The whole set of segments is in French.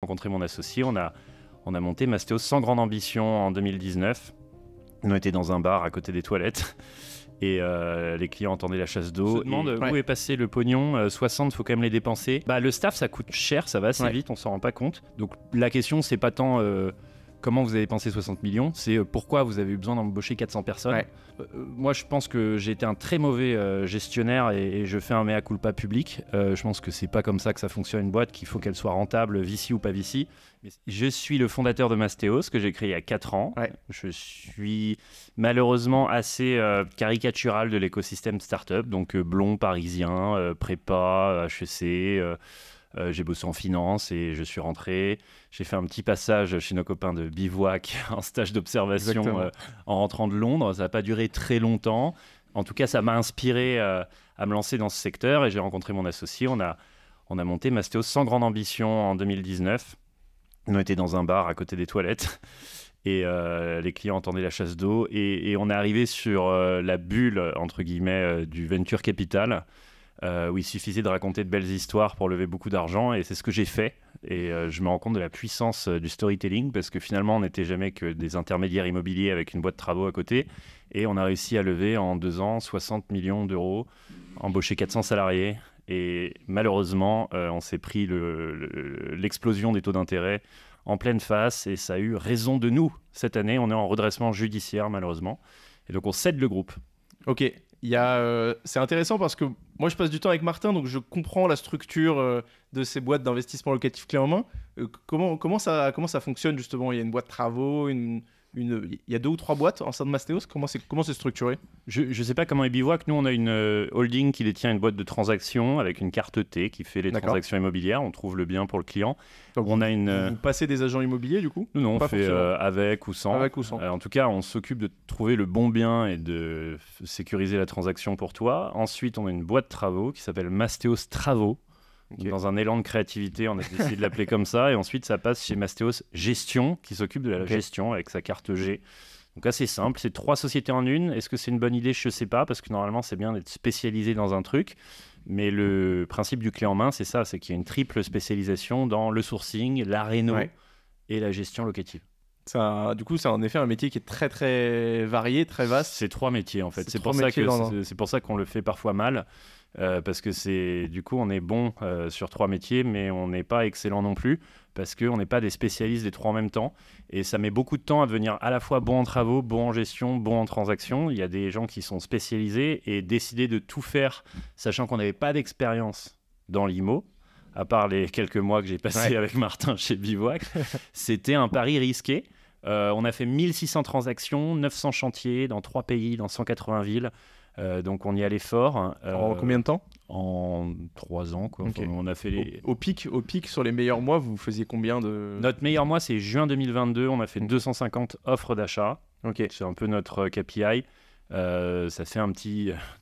rencontré mon associé, on a monté Mastéos sans grande ambition en 2019. On était dans un bar à côté des toilettes et les clients entendaient la chasse d'eau. On se demande où est passé le pognon, 60, faut quand même les dépenser. Le staff, ça coûte cher, ça va assez vite, on s'en rend pas compte. Donc la question, c'est pas tant comment vous avez dépensé 60 millions, c'est pourquoi vous avez eu besoin d'embaucher 400 personnes. Moi, je pense que j'ai été un très mauvais gestionnaire et je fais un mea culpa public. Je pense que c'est pas comme ça que ça fonctionne une boîte, qu'il faut qu'elle soit rentable, Vici ou pas Vici. Je suis le fondateur de Mastéos, que j'ai créé il y a 4 ans. Je suis malheureusement assez caricatural de l'écosystème startup, donc blond parisien, prépa, HEC. J'ai bossé en finance et je suis rentré. J'ai fait un petit passage chez nos copains de Bivouac, un stage d'observation en rentrant de Londres. Ça n'a pas duré très longtemps. En tout cas, ça m'a inspiré à me lancer dans ce secteur et j'ai rencontré mon associé. On a monté Mastéos sans grande ambition en 2019. On était dans un bar à côté des toilettes et les clients entendaient la chasse d'eau et on est arrivé sur la bulle, entre guillemets, du venture capital. Où il suffisait de raconter de belles histoires pour lever beaucoup d'argent et c'est ce que j'ai fait et je me rends compte de la puissance du storytelling parce que finalement on n'était jamais que des intermédiaires immobiliers avec une boîte de travaux à côté et on a réussi à lever en 2 ans 60 millions d'euros, embaucher 400 salariés et malheureusement on s'est pris l'explosion des taux d'intérêt en pleine face et ça a eu raison de nous. Cette année on est en redressement judiciaire malheureusement et donc on cède le groupe. Ok. C'est intéressant parce que moi je passe du temps avec Martin, donc je comprends la structure de ces boîtes d'investissement locatif clé en main. Comment ça fonctionne justement? Il y a une boîte de travaux, il y a 2 ou 3 boîtes en sein de Mastéos. Comment c'est structuré? Je sais pas comment est Bivouac. Nous on a une holding qui détient une boîte de transactions avec une carte T qui fait les transactions immobilières. On trouve le bien pour le client. Donc vous passez des agents immobiliers du coup? Non, on fait avec ou sans. En tout cas, on s'occupe de trouver le bon bien et de sécuriser la transaction pour toi. Ensuite, on a une boîte de travaux qui s'appelle Mastéos Travaux. Dans un élan de créativité, on a décidé de l'appeler comme ça. Et ensuite, ça passe chez Mastéos Gestion, qui s'occupe de la gestion avec sa carte G. Donc assez simple, c'est 3 sociétés en une. Est-ce que c'est une bonne idée? Je ne sais pas, parce que normalement, c'est bien d'être spécialisé dans un truc. Mais le principe du clé en main, c'est ça, c'est qu'il y a une triple spécialisation dans le sourcing, la réno et la gestion locative. Du coup, c'est en effet un métier qui est très très varié, très vaste. C'est 3 métiers en fait. C'est pour ça qu'on le fait parfois mal. Parce que du coup on est bon sur 3 métiers mais on n'est pas excellent non plus parce qu'on n'est pas des spécialistes des 3 en même temps et ça met beaucoup de temps à devenir à la fois bon en travaux, bon en gestion, bon en transaction. Il y a des gens qui sont spécialisés et décider de tout faire sachant qu'on n'avait pas d'expérience dans l'IMO à part les quelques mois que j'ai passé avec Martin chez Bivouac. C'était un pari risqué. On a fait 1600 transactions, 900 chantiers dans 3 pays, dans 180 villes. Donc on y allait fort. En combien de temps? En 3 ans. Quoi. Enfin, on a fait au pic, sur les meilleurs mois, vous faisiez combien de... Notre meilleur mois, c'est juin 2022. On a fait 250 offres d'achat. C'est un peu notre KPI. Ça fait un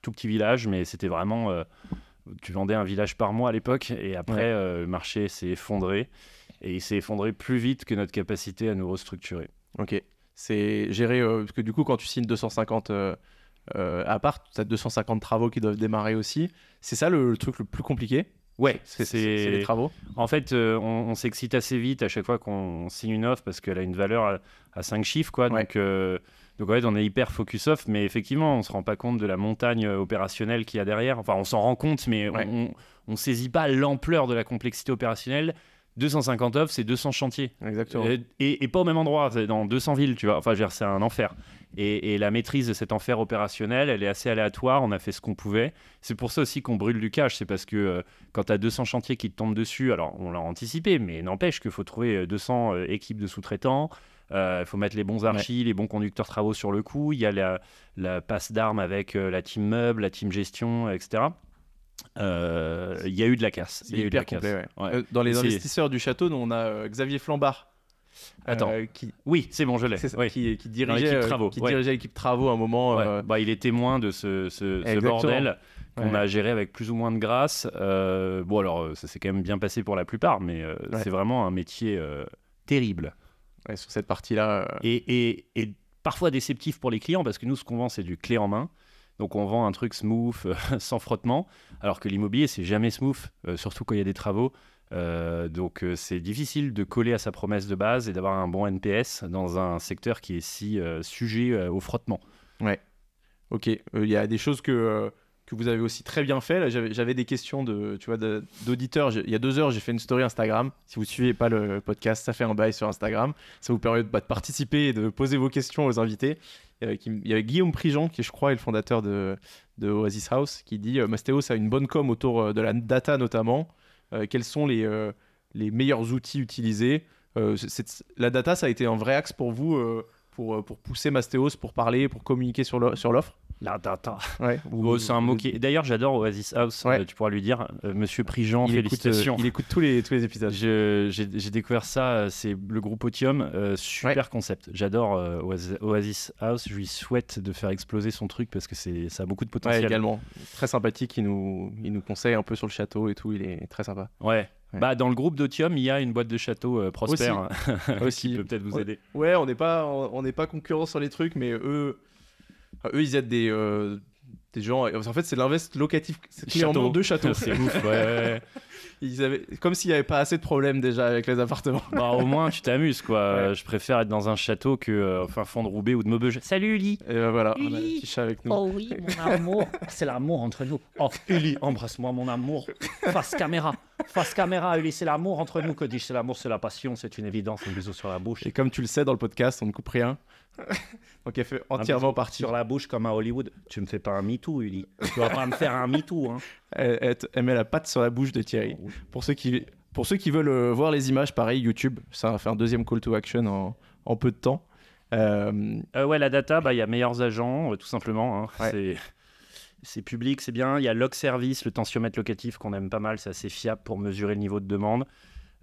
tout petit village, mais c'était vraiment... tu vendais un village par mois à l'époque. Et après, le marché s'est effondré. Et il s'est effondré plus vite que notre capacité à nous restructurer. Ok. C'est géré... parce que du coup, quand tu signes 250... à part, tu as 250 travaux qui doivent démarrer aussi. C'est ça le truc le plus compliqué? Ouais, c'est les travaux. En fait, on s'excite assez vite à chaque fois qu'on signe une offre parce qu'elle a une valeur à 5 chiffres. Quoi. Donc ouais, on est hyper focus off, mais effectivement, on ne se rend pas compte de la montagne opérationnelle qu'il y a derrière. Enfin, on s'en rend compte, mais on ne saisit pas l'ampleur de la complexité opérationnelle. 250 offres, c'est 200 chantiers. Exactement. Et pas au même endroit, c'est dans 200 villes, tu vois. Enfin, je veux dire, c'est un enfer. Et la maîtrise de cet enfer opérationnel, elle est assez aléatoire. On a fait ce qu'on pouvait. C'est pour ça aussi qu'on brûle du cash. C'est parce que quand tu as 200 chantiers qui te tombent dessus, alors on l'a anticipé, mais n'empêche qu'il faut trouver 200 équipes de sous-traitants. Il faut mettre les bons archis, les bons conducteurs travaux sur le coup. Il y a la passe d'armes avec la team meuble, la team gestion, etc. Il y a eu de la casse. C'est hyper complet. Dans les investisseurs du château, on a Xavier Flambard. Oui, c'est bon, je l'ai. Qui dirigeait l'équipe travaux à un moment. Il est témoin de ce bordel qu'on a géré avec plus ou moins de grâce. Bon, alors, ça s'est quand même bien passé pour la plupart, mais c'est vraiment un métier terrible. Sur cette partie-là. Et parfois déceptif pour les clients, parce que nous, ce qu'on vend, c'est du clé en main. Donc on vend un truc smooth, sans frottement, alors que l'immobilier, c'est jamais smooth, surtout quand il y a des travaux. Donc c'est difficile de coller à sa promesse de base et d'avoir un bon NPS dans un secteur qui est si sujet au frottement. Ouais. Ok. Il y a des choses que vous avez aussi très bien fait. Là, j'avais des questions d'auditeurs. Il y a 2 heures, j'ai fait une story Instagram. Si vous ne suivez pas le podcast, ça fait un bail sur Instagram. Ça vous permet de participer et de poser vos questions aux invités. Il y avait Guillaume Prigent, qui je crois est le fondateur de Oasis House, qui dit Mastéos a une bonne com autour de la data notamment. Quels sont les meilleurs outils utilisés la data, ça a été un vrai axe pour vous pour pousser Mastéos, pour parler, pour communiquer sur l'offre? La data. Ouais. C'est un mot qui. D'ailleurs, j'adore Oasis House. Ouais. Tu pourras lui dire, Monsieur Prigent, félicitations. Il écoute tous les épisodes. J'ai découvert ça. C'est le groupe Otium. Super concept. J'adore Oasis House. Je lui souhaite de faire exploser son truc parce que ça a beaucoup de potentiel. Ouais, également. Très sympathique. Il nous conseille un peu sur le château et tout. Il est très sympa. Ouais. Bah, dans le groupe d'Otium, il y a une boîte de château Prosper aussi. qui peut peut-être vous aider. Ouais, on n'est pas concurrents sur les trucs, mais eux, ils aident des gens. En fait, c'est l'invest locatif. C'est clairement 2 châteaux. C'est ouf, ouais. Comme s'il n'y avait pas assez de problèmes déjà avec les appartements. Bah, au moins, tu t'amuses, quoi. Ouais. Je préfère être dans un château que fin fond de Roubaix ou de Maubeuge. Salut, Uli. Et voilà, Uli. On a un petit chat avec nous. Oh oui, mon amour. C'est l'amour entre nous. Oh, Uli, embrasse-moi, mon amour. Face caméra, Uli, c'est l'amour entre nous. Que dis-je? C'est l'amour, c'est la passion, c'est une évidence. Un bisou sur la bouche. Et comme tu le sais, dans le podcast, on ne coupe rien. Donc elle fait entièrement partie. Sur la bouche comme à Hollywood. Tu me fais pas un MeToo, Uli. Tu vas pas me faire un MeToo. Hein. Elle met la patte sur la bouche de Thierry. Oh, oui. Pour ceux qui veulent voir les images, pareil, YouTube, ça va faire un deuxième call to action en peu de temps. Ouais, la data, il y a meilleurs agents, tout simplement. Hein. Ouais. C'est public, c'est bien. Il y a Log Service, le tensiomètre locatif qu'on aime pas mal. C'est assez fiable pour mesurer le niveau de demande.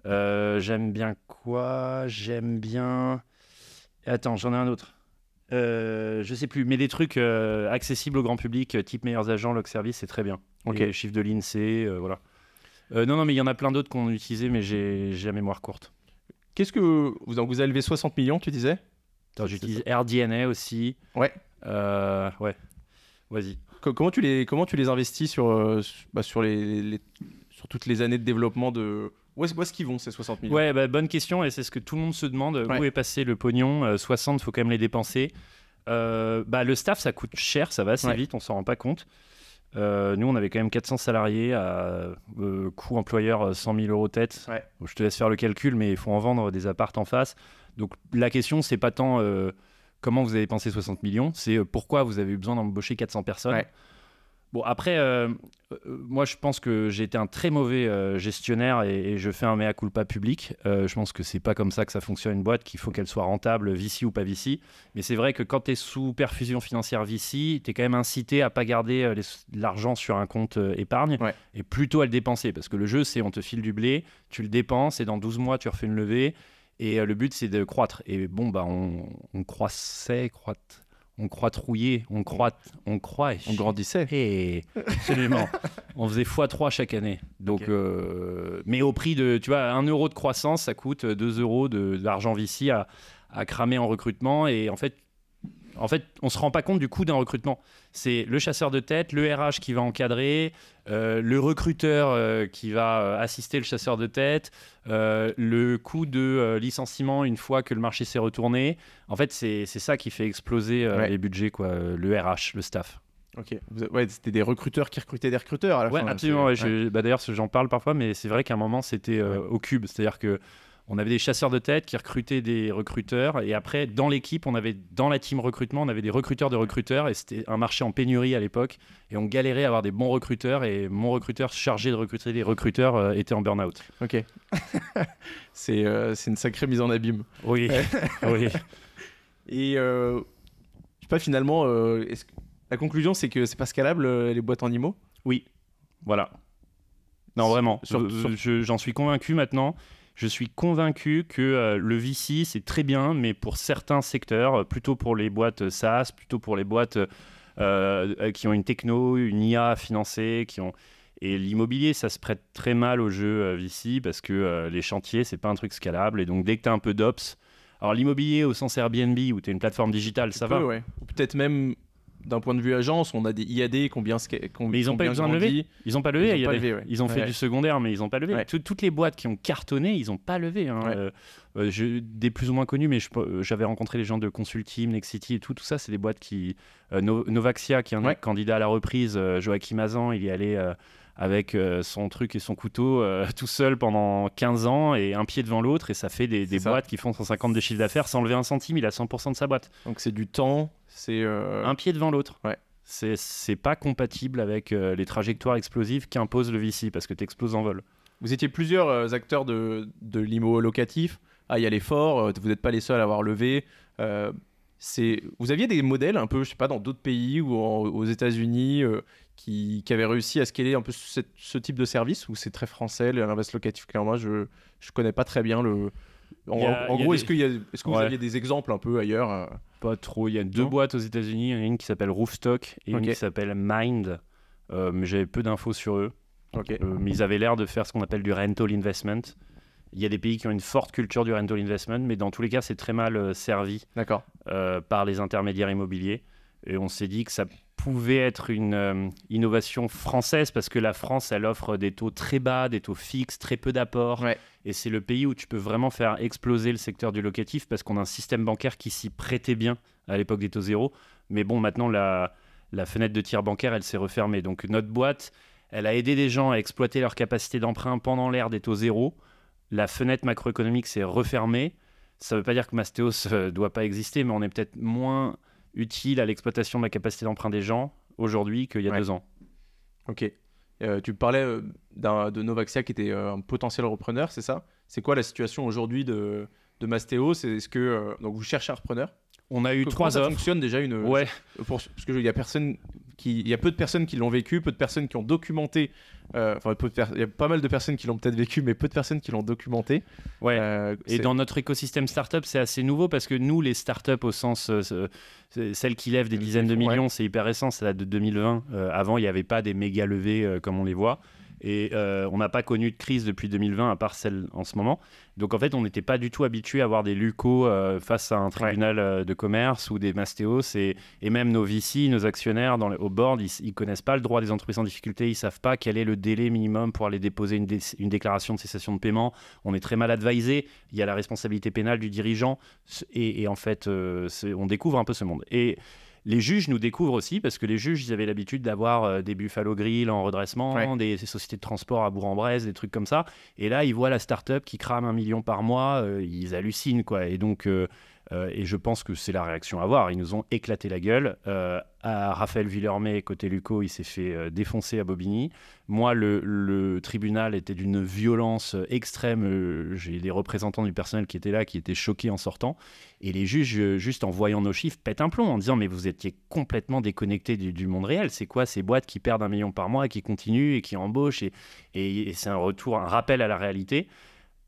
J'aime bien quoi? J'aime bien... Attends, j'en ai un autre. Je sais plus, mais des trucs accessibles au grand public, type meilleurs agents, Log Service, c'est très bien. Ok. Les chiffres de l'INSEE, voilà. Non, mais il y en a plein d'autres qu'on a utilisés, mais j'ai la mémoire courte. Qu'est-ce que vous avez levé 60 millions, tu disais? Attends, j'utilise RDNA aussi. Ouais. Ouais. Vas-y. Comment tu les investis sur toutes les années de développement de... Où est-ce qu'ils vont ces 60 millions? Ouais, bonne question, et c'est ce que tout le monde se demande. Ouais. Où est passé le pognon? 60, il faut quand même les dépenser. Le staff, ça coûte cher, ça va assez vite, on s'en rend pas compte. Nous, on avait quand même 400 salariés à coût employeur 100 000 euros tête. Ouais. Je te laisse faire le calcul, mais il faut en vendre des appartes en face. Donc la question, c'est pas tant comment vous avez dépensé 60 millions, c'est pourquoi vous avez eu besoin d'embaucher 400 personnes. Ouais. Bon, après, moi, je pense que j'ai été un très mauvais gestionnaire et je fais un mea culpa public. Je pense que c'est pas comme ça que ça fonctionne une boîte, qu'il faut qu'elle soit rentable, VC ou pas VC. Mais c'est vrai que quand tu es sous perfusion financière VC, tu es quand même incité à pas garder l'argent sur un compte épargne et plutôt à le dépenser. Parce que le jeu, c'est on te file du blé, tu le dépenses et dans 12 mois, tu refais une levée. Et le but, c'est de croître. Et bon, on croissait, on croîtrouillait, on grandissait. Et absolument. On faisait x3 chaque année. Donc, mais au prix de, tu vois, 1 euro de croissance, ça coûte 2 euros d'argent VC à cramer en recrutement. Et en fait, on se rend pas compte du coût d'un recrutement. C'est le chasseur de tête, le RH qui va encadrer, le recruteur qui va assister le chasseur de tête, le coût de licenciement une fois que le marché s'est retourné. En fait, c'est ça qui fait exploser les budgets, quoi. Le RH, le staff. Ok. C'était des recruteurs qui recrutaient des recruteurs à la fin. Absolument. D'ailleurs, j'en parle parfois, mais c'est vrai qu'à un moment, c'était au cube. C'est-à-dire que on avait des chasseurs de tête qui recrutaient des recruteurs et après dans l'équipe dans la team recrutement on avait des recruteurs de recruteurs et c'était un marché en pénurie à l'époque et on galérait à avoir des bons recruteurs et mon recruteur chargé de recruter des recruteurs était en burn-out. Ok. C'est une sacrée mise en abîme. Oui. Oui. Et je sais pas finalement la conclusion c'est que c'est pas scalable les boîtes en IMO? Oui. Voilà. Non vraiment. J'en suis convaincu maintenant. Je suis convaincu que le VC, c'est très bien, mais pour certains secteurs, plutôt pour les boîtes SaaS, plutôt pour les boîtes qui ont une techno, une IA à financer, et l'immobilier, ça se prête très mal au jeu VC parce que les chantiers, c'est pas un truc scalable. Et donc, dès que tu as un peu d'ops, alors l'immobilier au sens Airbnb, où tu es une plateforme digitale, ça va. Ouais. Ou peut-être même d'un point de vue agence, on a des IAD combien. Mais ils n'ont pas eu besoin de lever. Ils n'ont pas levé. Ils ont fait Ouais. du secondaire, mais ils n'ont pas levé. Ouais. Toutes les boîtes qui ont cartonné, ils n'ont pas levé. Hein. Ouais. Des plus ou moins connus, mais j'avais rencontré les gens de Consultim, Nexity et tout ça, c'est des boîtes qui. Novaxia, qui est un candidat à la reprise, Joachim Hazan, il y allait avec son truc et son couteau tout seul pendant 15 ans et un pied devant l'autre, et ça fait des boîtes qui font 150 de chiffre d'affaires sans lever un centime, il a 100% de sa boîte. Donc c'est du temps, c'est. Un pied devant l'autre. Ouais. C'est pas compatible avec les trajectoires explosives qu'impose le VC, parce que tu exploses en vol. Vous étiez plusieurs acteurs de l'IMO locatif à y aller fort, vous n'êtes pas les seuls à avoir levé. Vous aviez des modèles un peu, je sais pas, dans d'autres pays ou aux États-Unis qui avaient réussi à scaler un peu ce type de service, ou c'est très français, l'invest locatif clé en main, je connais pas très bien le. En gros, est-ce que vous aviez des exemples un peu ailleurs Pas trop. Il y a deux boîtes aux États-Unis. Il y en a une qui s'appelle Roofstock et une qui s'appelle Mind. Mais j'avais peu d'infos sur eux. Mais ils avaient l'air de faire ce qu'on appelle du rental investment. Il y a des pays qui ont une forte culture du rental investment, mais dans tous les cas, c'est très mal servi par les intermédiaires immobiliers. Et on s'est dit que ça pouvait être une innovation française, parce que la France, elle offre des taux très bas, des taux fixes, très peu d'apports. Ouais. Et c'est le pays où tu peux vraiment faire exploser le secteur du locatif, parce qu'on a un système bancaire qui s'y prêtait bien à l'époque des taux zéro. Mais bon, maintenant, la fenêtre de tir bancaire, elle s'est refermée. Donc notre boîte, elle a aidé des gens à exploiter leur capacité d'emprunt pendant l'ère des taux zéro. La fenêtre macroéconomique s'est refermée. Ça ne veut pas dire que Mastéos ne doit pas exister, mais on est peut-être moins utile à l'exploitation de la capacité d'emprunt des gens aujourd'hui qu'il y a 2 ans. Ok. Tu parlais de Novaxia qui était un potentiel repreneur, c'est ça? C'est quoi la situation aujourd'hui de Mastéos? Est-ce que donc vous cherchez un repreneur? On a eu 3 offres. Ça fonctionne déjà parce qu'il y a peu de personnes qui l'ont vécu, peu de personnes qui ont documenté. Il y a pas mal de personnes qui l'ont peut-être vécu, mais peu de personnes qui l'ont documenté. Et dans notre écosystème startup, c'est assez nouveau, parce que nous, les startups au sens celles qui lèvent des dizaines de millions, c'est hyper récent, ça date de 2020. Avant, il n'y avait pas des méga levées comme on les voit. Et on n'a pas connu de crise depuis 2020, à part celle en ce moment. Donc en fait, on n'était pas du tout habitué à avoir des lucos face à un tribunal de commerce ou des Mastéos. Et même nos VC, nos actionnaires au board, ils ne connaissent pas le droit des entreprises en difficulté. Ils ne savent pas quel est le délai minimum pour aller déposer une déclaration de cessation de paiement. On est très mal advisé. Il y a la responsabilité pénale du dirigeant. Et en fait, on découvre un peu ce monde. Et les juges nous découvrent aussi, parce que les juges, ils avaient l'habitude d'avoir des Buffalo Grill en redressement, des sociétés de transport à Bourg-en-Bresse, des trucs comme ça. Et là, ils voient la start-up qui crame 1 million par mois, ils hallucinent, quoi. Et donc, et je pense que c'est la réaction à avoir. Ils nous ont éclaté la gueule. À Raphaël Villermé, côté Luco, il s'est fait défoncer à Bobigny. Moi, le tribunal était d'une violence extrême. J'ai des représentants du personnel qui étaient là, qui étaient choqués en sortant. Et les juges, juste en voyant nos chiffres, pètent un plomb en disant « Mais vous étiez complètement déconnectés du monde réel. C'est quoi ces boîtes qui perdent 1 million par mois, qui continuent et qui embauchent ?» Et c'est un rappel à la réalité.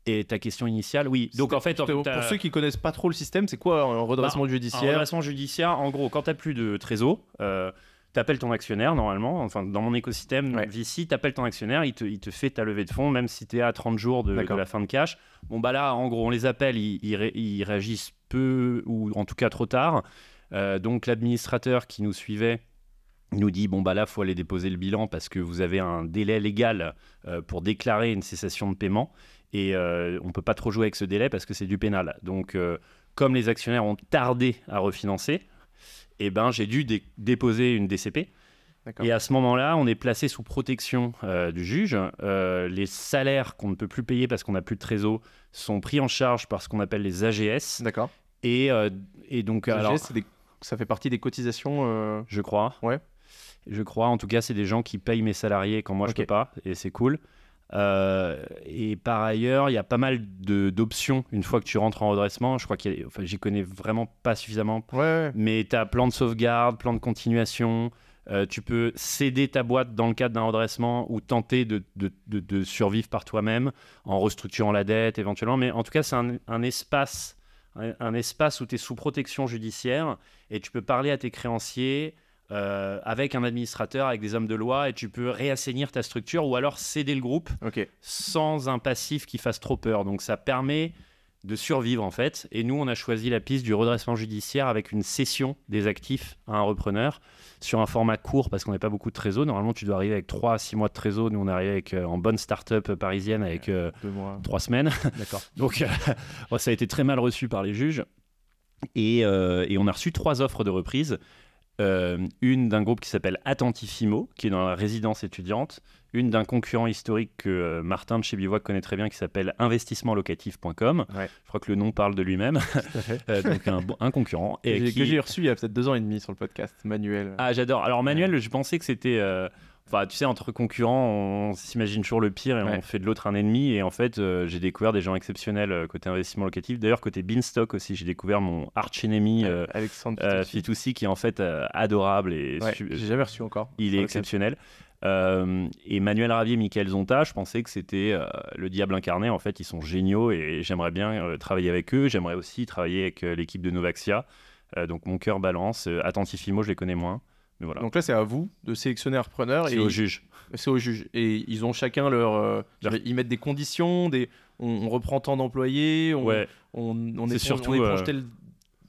Et ta question initiale, oui. Donc en fait, pour ceux qui connaissent pas trop le système, c'est quoi un redressement judiciaire? Un redressement judiciaire, en gros, quand tu n'as plus de trésor, tu appelles ton actionnaire normalement. Enfin, dans mon écosystème VC, tu appelles ton actionnaire, il te fait ta levée de fonds, même si tu es à 30 jours de la fin de cash. Bon, bah là, en gros, on les appelle, ils réagissent peu, ou en tout cas trop tard. Donc l'administrateur qui nous suivait nous dit bon bah là faut aller déposer le bilan parce que vous avez un délai légal pour déclarer une cessation de paiement. Et on ne peut pas trop jouer avec ce délai parce que c'est du pénal. Donc, comme les actionnaires ont tardé à refinancer, j'ai dû déposer une DCP. Et à ce moment-là, on est placé sous protection du juge. Les salaires qu'on ne peut plus payer parce qu'on n'a plus de trésor sont pris en charge par ce qu'on appelle les AGS. D'accord. Et donc, les AGS, ça fait partie des cotisations Je crois. Ouais. Je crois. En tout cas, c'est des gens qui payent mes salariés quand moi je ne peux pas. Et c'est cool. Et par ailleurs, il y a pas mal d'options une fois que tu rentres en redressement. Je crois j'y connais vraiment pas suffisamment. Mais tu as plan de sauvegarde, plan de continuation. Tu peux céder ta boîte dans le cadre d'un redressement ou tenter de survivre par toi-même en restructurant la dette éventuellement. Mais en tout cas, c'est un espace où tu es sous protection judiciaire et tu peux parler à tes créanciers. Avec un administrateur, avec des hommes de loi, et tu peux réassainir ta structure ou alors céder le groupe sans un passif qui fasse trop peur. Donc ça permet de survivre en fait. Et nous, on a choisi la piste du redressement judiciaire avec une cession des actifs à un repreneur sur un format court parce qu'on n'a pas beaucoup de trésor. Normalement, tu dois arriver avec 3 à 6 mois de trésor. Nous, on est arrivé avec, en bonne start-up parisienne avec 2 mois. 3 semaines. D'accord. Donc, ça a été très mal reçu par les juges. Et on a reçu 3 offres de reprise. Une d'un groupe qui s'appelle Attentifimo, qui est dans la résidence étudiante, une d'un concurrent historique que Martin de chez Bivouac connaît très bien, qui s'appelle investissementlocatif.com. Ouais. Je crois que le nom parle de lui-même. Tout à fait. Donc un concurrent. Et que j'ai reçu il y a peut-être 2 ans et demi sur le podcast, Manuel. Ah, j'adore. Alors Manuel, je pensais que c'était... Enfin, tu sais, entre concurrents, on s'imagine toujours le pire et on fait de l'autre un ennemi. Et en fait, j'ai découvert des gens exceptionnels côté investissement locatif. D'ailleurs, côté Beanstalk aussi, j'ai découvert mon arch-ennemi Alexandre Fitoussi, qui est en fait adorable. Et j'ai jamais reçu encore. Il est exceptionnel. Et Manuel Ravier et Michael Zonta, je pensais que c'était le diable incarné. En fait, ils sont géniaux et j'aimerais bien travailler avec eux. J'aimerais aussi travailler avec l'équipe de Novaxia. Donc, mon cœur balance. Attentifimo, je les connais moins. Mais voilà. Donc là, c'est à vous de sélectionner un repreneur. C'est au juge. C'est au juge. Et ils ont chacun leur. Ils mettent des conditions, on reprend tant d'employés, on est surtout, on est proche telle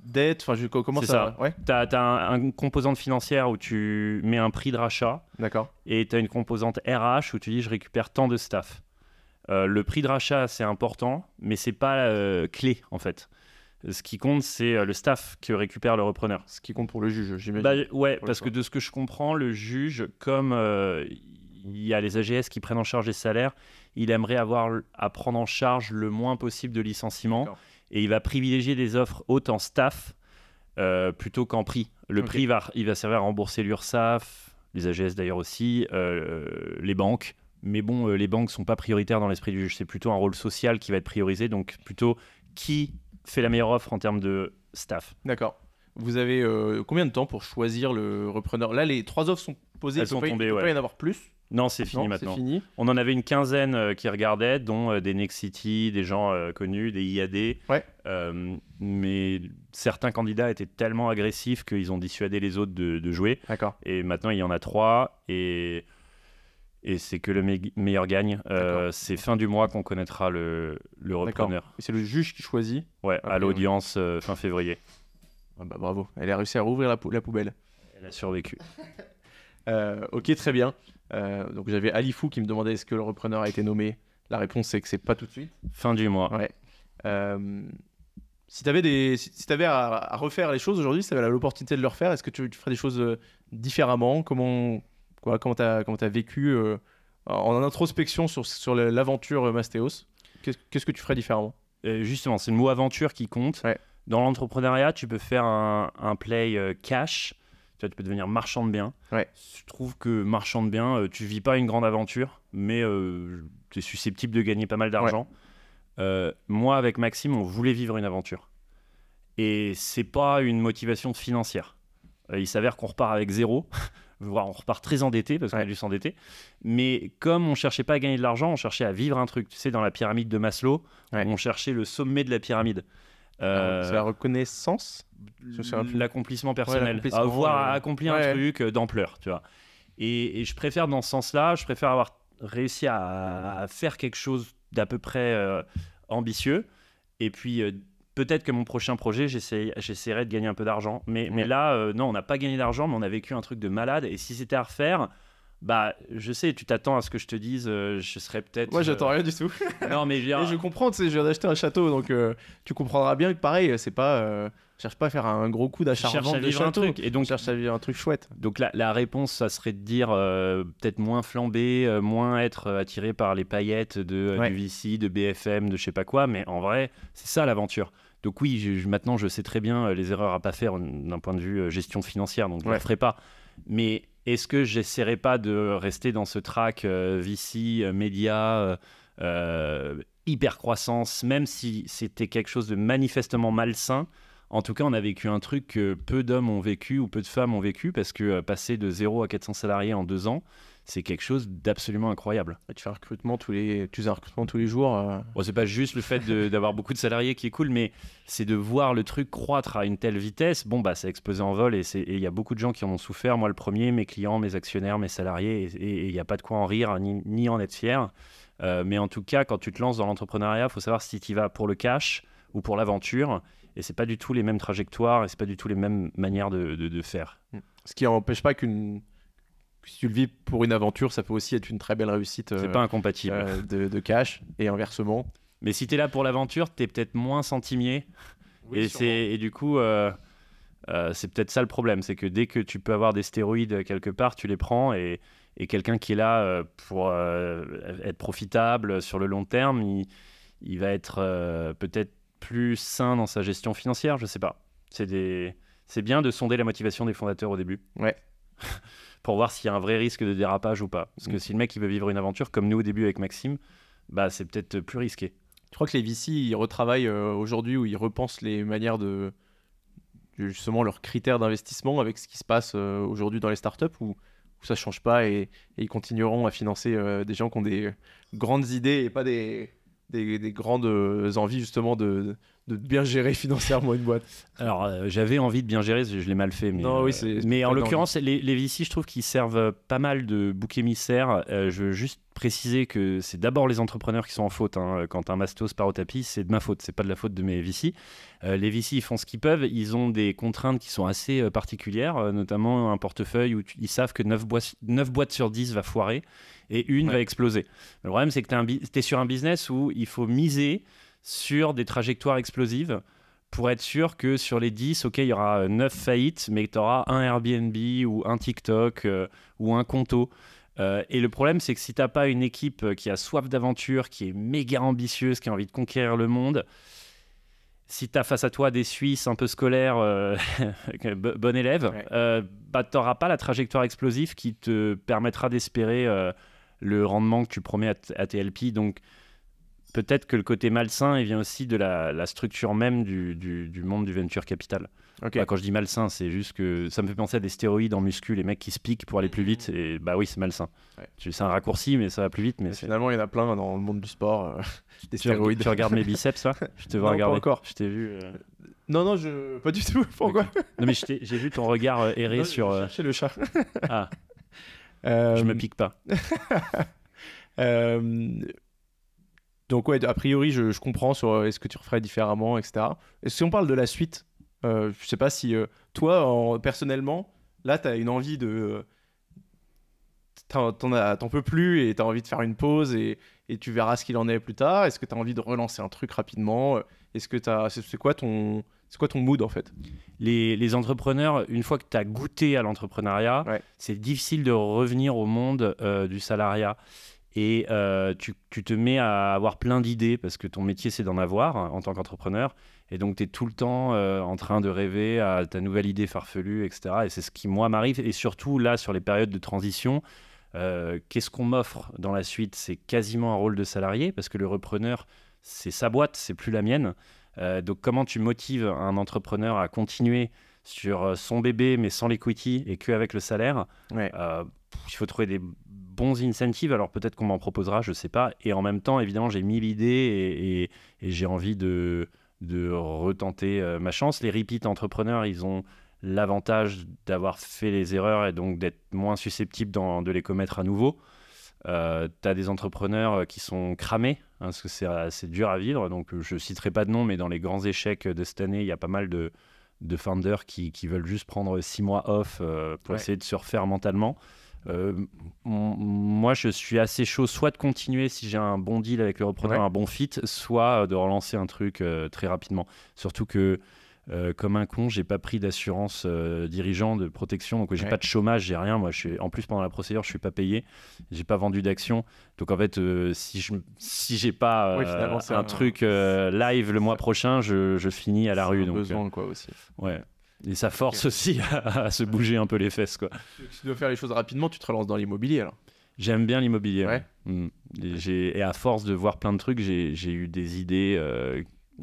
dette. Enfin, comment ça. Ouais. Tu as une composante financière où tu mets un prix de rachat. D'accord. Et tu as une composante RH où tu dis je récupère tant de staff. Le prix de rachat, c'est important, mais c'est pas clé en fait. Ce qui compte, c'est le staff que récupère le repreneur. Ce qui compte pour le juge, j'imagine. Parce que de ce que je comprends, le juge, comme il y a les AGS qui prennent en charge les salaires, il aimerait avoir à prendre en charge le moins possible de licenciements. D'accord. Et il va privilégier des offres hautes en staff plutôt qu'en prix. Le prix, il va servir à rembourser l'URSSAF, les AGS d'ailleurs aussi, les banques. Mais bon, les banques ne sont pas prioritaires dans l'esprit du juge. C'est plutôt un rôle social qui va être priorisé. Donc plutôt qui fait la meilleure offre en termes de staff. D'accord. Vous avez combien de temps pour choisir le repreneur? Là, les 3 offres sont posées. Elles sont tombées, il ne peut pas y en avoir plus? Non, c'est fini maintenant. Fini. On en avait une quinzaine qui regardaient, dont des Nexity, des gens connus, des IAD. Ouais. Mais certains candidats étaient tellement agressifs qu'ils ont dissuadé les autres de jouer. D'accord. Et maintenant, il y en a 3. Et c'est que le meilleur gagne. C'est fin du mois qu'on connaîtra le repreneur. Et c'est le juge qui choisit? Ouais, à l'audience fin février. Ah bah, bravo, elle a réussi à rouvrir la poubelle. Elle a survécu. Ok, très bien. Donc j'avais Alifou qui me demandait est-ce que le repreneur a été nommé. La réponse c'est que c'est pas tout de suite. Fin du mois. Ouais. Si tu avais à refaire les choses aujourd'hui, si tu avais l'opportunité de le refaire, est-ce que tu ferais des choses différemment? Comment t'as vécu en introspection sur l'aventure Mastéos? Qu'est-ce que tu ferais différemment? Justement, c'est le mot aventure qui compte. Ouais. Dans l'entrepreneuriat, tu peux faire un play cash. Tu peux devenir marchand de biens. Ouais. Je trouve que marchand de biens, tu vis pas une grande aventure, mais tu es susceptible de gagner pas mal d'argent. Ouais. Moi, avec Maxime, on voulait vivre une aventure. Et c'est pas une motivation financière. Il s'avère qu'on repart avec 0. Voire on repart très endetté parce qu'on a dû s'endetter. Mais comme on cherchait pas à gagner de l'argent, on cherchait à vivre un truc. Tu sais, dans la pyramide de Maslow, on cherchait le sommet de la pyramide. C'est la reconnaissance, l'accomplissement personnel, avoir accompli un truc d'ampleur, tu vois. Et je préfère dans ce sens-là, je préfère avoir réussi à faire quelque chose d'à peu près ambitieux. Et puis peut-être que mon prochain projet, j'essaierai de gagner un peu d'argent. Mais là, non, on n'a pas gagné d'argent, mais on a vécu un truc de malade. Et si c'était à refaire, bah, je sais, tu t'attends à ce que je te dise, je serais peut-être... Moi, j'attends rien du tout. Non, mais je comprends, tu sais, je viens d'acheter un château, donc tu comprendras bien que pareil, c'est pas... je cherche pas à faire un gros coup d'achat-revente de château. Et donc, je cherche à vivre un truc chouette. Donc la réponse, ça serait de dire peut-être moins flamber, moins être attiré par les paillettes du VC, de BFM, de je sais pas quoi, mais en vrai, c'est ça l'aventure. Donc oui, maintenant, je sais très bien les erreurs à pas faire d'un point de vue gestion financière, donc je ne le ferai pas. Mais est-ce que j'essaierai pas de rester dans ce track VC, média, hyper croissance, même si c'était quelque chose de manifestement malsain? En tout cas, on a vécu un truc que peu d'hommes ont vécu ou peu de femmes ont vécu, parce que passer de 0 à 400 salariés en 2 ans, c'est quelque chose d'absolument incroyable. Tu fais un recrutement tous les jours. Bon, c'est pas juste le fait d'avoir beaucoup de salariés qui est cool, mais c'est de voir le truc croître à une telle vitesse. Bon, bah, ça a explosé en vol et il y a beaucoup de gens qui en ont souffert. Moi, le premier, mes clients, mes actionnaires, mes salariés, et il n'y a pas de quoi en rire ni en être fier. Mais en tout cas, quand tu te lances dans l'entrepreneuriat, il faut savoir si tu y vas pour le cash ou pour l'aventure. Et c'est pas du tout les mêmes trajectoires et c'est pas du tout les mêmes manières de faire. Ce qui n'empêche pas si tu le vis pour une aventure, ça peut aussi être une très belle réussite. C'est pas incompatible. De cash et inversement. Mais si t'es là pour l'aventure, t'es peut-être moins centimier. Oui, et du coup, c'est peut-être ça le problème. C'est que dès que tu peux avoir des stéroïdes quelque part, tu les prends et quelqu'un qui est là pour être profitable sur le long terme, il va être peut-être plus sain dans sa gestion financière, je sais pas. C'est bien de sonder la motivation des fondateurs au début. Ouais. Pour voir s'il y a un vrai risque de dérapage ou pas. Parce que si le mec il veut vivre une aventure, comme nous au début avec Maxime, bah c'est peut-être plus risqué. Je crois que les VC, ils retravaillent aujourd'hui, où ils repensent les manières justement leurs critères d'investissement avec ce qui se passe aujourd'hui dans les startups, où ça ne change pas et ils continueront à financer des gens qui ont des grandes idées et pas des grandes envies justement de bien gérer financièrement une boîte. Alors j'avais envie de bien gérer, je l'ai mal fait, mais, non, oui, mais en l'occurrence les VC, je trouve qu'ils servent pas mal de bouc émissaire. Je veux juste préciser que c'est d'abord les entrepreneurs qui sont en faute. Quand un mastos part au tapis, c'est de ma faute, c'est pas de la faute de mes VC. Les VC, ils font ce qu'ils peuvent, ils ont des contraintes qui sont assez particulières, notamment un portefeuille où ils savent que 9 boîtes sur 10 va foirer et une va exploser. Le problème, c'est que tu es sur un business où il faut miser sur des trajectoires explosives pour être sûr que sur les 10, ok, il y aura 9 faillites, mais que tu auras un Airbnb ou un TikTok ou un Conto. Et le problème, c'est que si tu n'as pas une équipe qui a soif d'aventure, qui est méga ambitieuse, qui a envie de conquérir le monde, si tu as face à toi des Suisses un peu scolaires, bon élève, bah, tu n'auras pas la trajectoire explosive qui te permettra d'espérer le rendement que tu promets à tes LP. Donc, peut-être que le côté malsain, il vient aussi de la structure même du monde du venture capital. Okay. Bah, quand je dis malsain, c'est juste que ça me fait penser à des stéroïdes en muscu, les mecs qui se piquent pour aller plus vite. Et bah oui, c'est malsain. Ouais. C'est un raccourci, mais ça va plus vite. Mais finalement, il y en a plein dans le monde du sport. Des stéroïdes. Tu regardes mes biceps, là? Je te vois regarder. Pas encore. Je t'ai vu. Non, pas du tout. Pourquoi? Okay. Non, mais j'ai vu ton regard errer sur. Chez le chat. Ah. Je me pique pas. Donc ouais, a priori, je comprends sur est-ce que tu referais différemment, etc. Et si on parle de la suite, je sais pas si toi, personnellement, là, tu as une envie de... t'en peux plus et tu as envie de faire une pause et tu verras ce qu'il en est plus tard. Est-ce que tu as envie de relancer un truc rapidement? Est-ce que c'est quoi ton mood en fait? Les entrepreneurs, une fois que tu as goûté à l'entrepreneuriat, c'est difficile de revenir au monde du salariat. Et tu te mets à avoir plein d'idées parce que ton métier, c'est d'en avoir en tant qu'entrepreneur. Et donc, tu es tout le temps en train de rêver à ta nouvelle idée farfelue, etc. Et c'est ce qui, moi, m'arrive. Et surtout, là, sur les périodes de transition, qu'est-ce qu'on m'offre dans la suite? C'est quasiment un rôle de salarié parce que le repreneur, c'est sa boîte, c'est plus la mienne. Donc, comment tu motives un entrepreneur à continuer sur son bébé, mais sans l'equity et qu'avec le salaire? Il faut trouver des bons incentives, alors peut-être qu'on m'en proposera, je sais pas, et en même temps évidemment j'ai 1000 idées et j'ai envie de retenter ma chance. Les repeat entrepreneurs, ils ont l'avantage d'avoir fait les erreurs et donc d'être moins susceptibles de les commettre à nouveau. Tu as des entrepreneurs qui sont cramés, parce que c'est dur à vivre, donc je citerai pas de nom, mais dans les grands échecs de cette année, il y a pas mal de founders qui veulent juste prendre 6 mois off pour essayer de se refaire mentalement. Moi je suis assez chaud soit de continuer si j'ai un bon deal avec le repreneur, un bon fit, soit de relancer un truc très rapidement, surtout que comme un con j'ai pas pris d'assurance dirigeant de protection, donc j'ai pas de chômage, j'ai rien. Moi en plus pendant la procédure je suis pas payé, j'ai pas vendu d'actions, donc en fait si j'ai pas un truc live le mois prochain, je finis à la rue, donc besoin quoi aussi. Et ça force aussi à se bouger un peu les fesses, quoi. Si tu dois faire les choses rapidement, tu te relances dans l'immobilier alors? J'aime bien l'immobilier. Et à force de voir plein de trucs, j'ai eu des idées